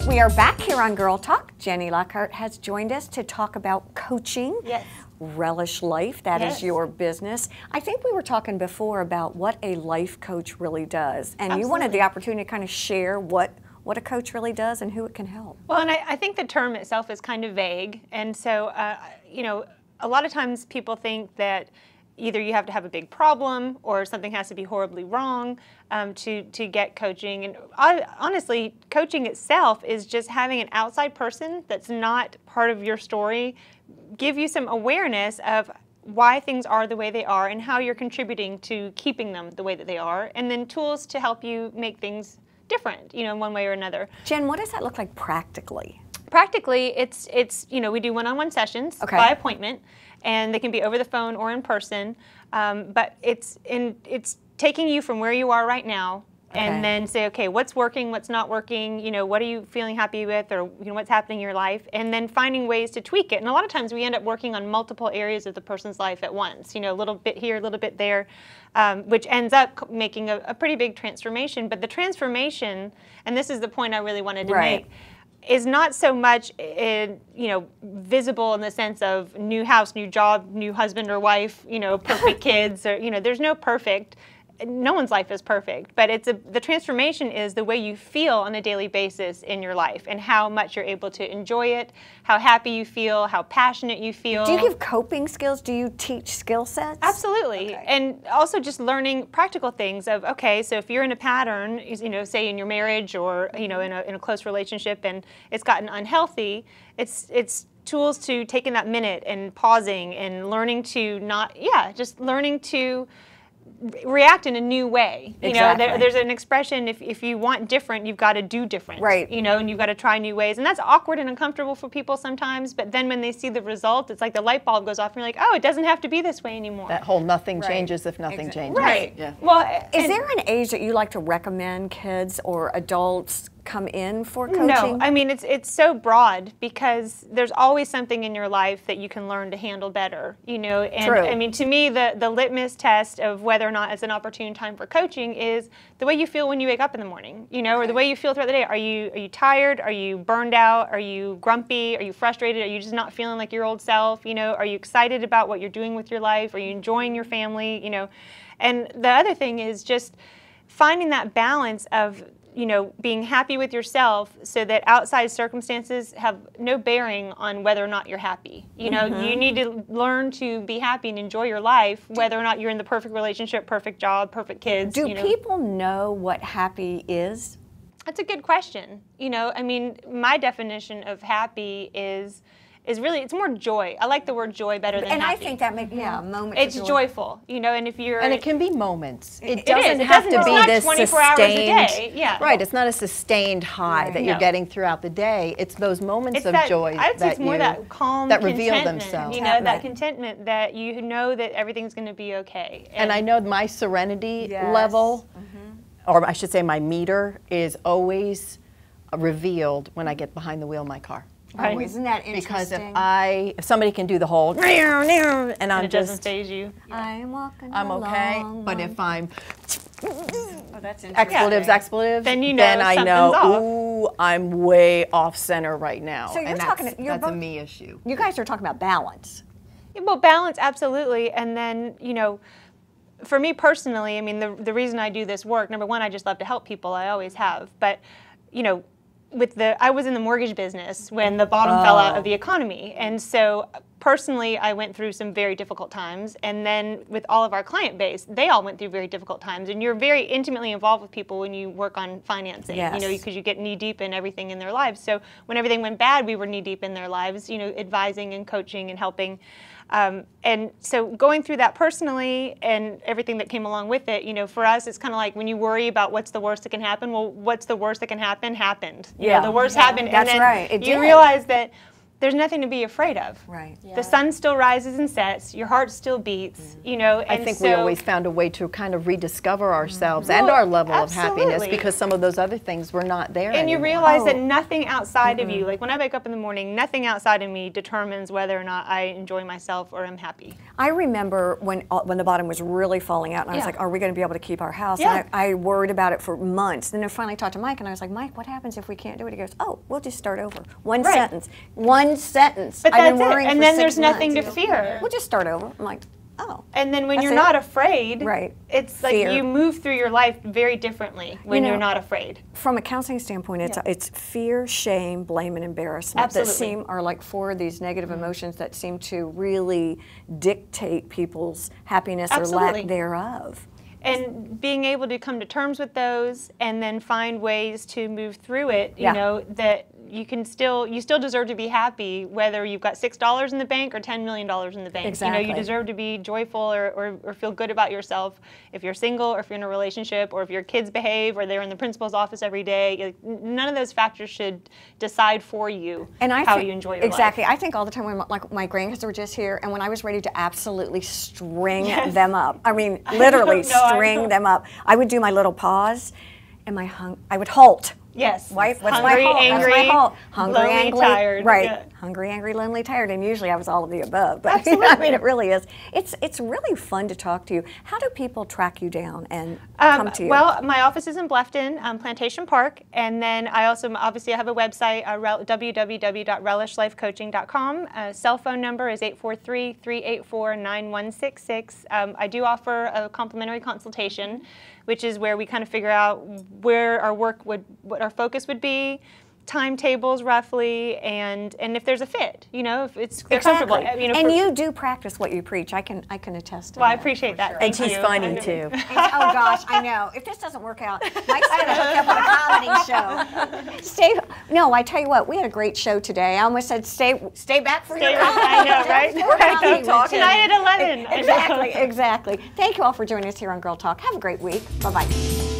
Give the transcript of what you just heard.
We are back here on Girl Talk. Jenny Lockhart has joined us to talk about coaching. Yes. Relish Life, that Yes. is your business. I think we were talking before about what a life coach really does. And Absolutely. you wanted the opportunity to kind of share what a coach really does and who it can help. Well, and I think the term itself is kind of vague. And so, you know, a lot of times people think that either you have to have a big problem or something has to be horribly wrong to get coaching. And honestly, coaching itself is just having an outside person that's not part of your story give you some awareness of why things are the way they are and how you're contributing to keeping them the way that they are, and then tools to help you make things different, you know, in one way or another. Jen, what does that look like practically? Practically, it's you know, we do one-on-one sessions by appointment, and they can be over the phone or in person. But it's taking you from where you are right now, and then say, okay, what's working, what's not working, you know, what are you feeling happy with, or you know, what's happening in your life, and then finding ways to tweak it. And a lot of times we end up working on multiple areas of the person's life at once, you know, a little bit here, a little bit there, which ends up making a pretty big transformation. But the transformation, and this is the point I really wanted to make, is not so much, you know, visible in the sense of new house, new job, new husband or wife, you know, perfect kids, or, you know, there's no perfect. No one's life is perfect, but the transformation is the way you feel on a daily basis in your life and how much you're able to enjoy it, how happy you feel, how passionate you feel. Do you give coping skills? Do you teach skill sets? Absolutely. And also just learning practical things of, okay, so if you're in a pattern, you know, say in your marriage or, you know, in a close relationship and it's gotten unhealthy, it's tools to taking that minute and pausing and learning to just learning to react in a new way. You know, there's an expression, if you want different, you've got to do different. Right. You know, and you've got to try new ways. And that's awkward and uncomfortable for people sometimes, but then when they see the result, it's like the light bulb goes off and you're like, oh, it doesn't have to be this way anymore. That whole nothing changes if nothing changes. Right. Yeah. Well, is there an age that you like to recommend kids or adults come in for coaching? No, I mean, it's so broad because there's always something in your life that you can learn to handle better, you know. And I mean, to me, the litmus test of whether or not it's an opportune time for coaching is the way you feel when you wake up in the morning, you know, or the way you feel throughout the day. Are you tired? Are you burned out? Are you grumpy? Are you frustrated? Are you just not feeling like your old self? You know, are you excited about what you're doing with your life? Are you enjoying your family? You know, and the other thing is just finding that balance of, you know, being happy with yourself so that outside circumstances have no bearing on whether or not you're happy. You know, you need to learn to be happy and enjoy your life, whether or not you're in the perfect relationship, perfect job, perfect kids. Do people know what happy is? That's a good question. You know, I mean, my definition of happy is really, it's more joy. I like the word joy better than happy. And I think that makes, moments. It's joyful, you know, and if you're... And it can be moments. It doesn't have to be this 24 hours a day. Yeah. Right, it's not a sustained high that you're getting throughout the day. It's those moments of joy it's more that calm that reveal themselves. You know, that contentment that you know that everything's going to be okay. And I know my serenity level, or I should say my meter, is always revealed when I get behind the wheel of my car. Right. Oh, isn't that interesting? Because if somebody can do the whole and I'm it doesn't faze you. I'm walking I'm okay, along. but if I'm that's expletives, then you know then I know, off. ooh, I'm way off center right now. So you're and that's a me issue. You guys are talking about balance. Yeah, well, balance, absolutely. And then, you know, for me personally, I mean, the reason I do this work, number one, I just love to help people. I always have. But, you know, I was in the mortgage business when the bottom fell out of the economy. And so personally, I went through some very difficult times. And then with all of our client base, they all went through very difficult times. And you're very intimately involved with people when you work on financing, you know, because you get knee deep in everything in their lives. So when everything went bad, we were knee deep in their lives, you know, advising and coaching and helping. And so going through that personally and everything that came along with it, you know, for us, it's kind of like when you worry about what's the worst that can happen, well, what's the worst that can happen happened. You know, the worst happened. That's and then right. you realize that there's nothing to be afraid of. Right. Yeah. The sun still rises and sets. Your heart still beats. You know. And I think we always found a way to kind of rediscover ourselves and our level of happiness, because some of those other things were not there And anymore. you realize that nothing outside of you, like when I wake up in the morning, nothing outside of me determines whether or not I enjoy myself or am happy. I remember when the bottom was really falling out, and I was like, "Are we going to be able to keep our house?" Yeah. And I worried about it for months. Then I finally talked to Mike, and I was like, "Mike, what happens if we can't do it?" He goes, "Oh, we'll just start over. One sentence. One sentence." But I've been that's worrying it. And for then 6 there's nothing to months. fear. We'll just start over. I'm like, oh. And then when That's you're it? not afraid, Right. it's like Fear. you move through your life very differently when you're not afraid. From a counseling standpoint, it's fear, shame, blame, and embarrassment Absolutely. that are like four of these negative emotions that seem to really dictate people's happiness or lack thereof. And being able to come to terms with those and then find ways to move through it, you know, that you still deserve to be happy whether you've got $6 in the bank or $10 million in the bank. Exactly. You know, you deserve to be joyful or feel good about yourself if you're single or if you're in a relationship or if your kids behave or they're in the principal's office every day. None of those factors should decide for you how you enjoy your life. Exactly. I think all the time when like my grandkids were just here, and when I was ready to absolutely string them up, I mean literally string them up, I would do my little pause and I would halt. Yes. What's hungry, my halt? angry, That's my halt. Hungry, lonely, angry, tired. Right. Yeah. Hungry, angry, lonely, tired. And usually I was all of the above. But Absolutely. I mean, it really is. It's really fun to talk to you. How do people track you down and come to you? Well, my office is in Bluffton, Plantation Park, and then I also obviously have a website, www.relishlifecoaching.com. Cell phone number is 843-384-9166. I do offer a complimentary consultation, which is where we kind of figure out where our work what our focus would be, timetables roughly, and if there's a fit, you know, if they're comfortable. You know, and you do practice what you preach. I can attest to that. Well, I appreciate that. And she's funny too. Oh gosh, I know. If this doesn't work out, Mike's gonna hook up with a comedy show. No, I tell you what, we had a great show today. I almost said stay back for your comedy. I know, right? Tonight at 11. Exactly. Thank you all for joining us here on Girl Talk. Have a great week. Bye-bye.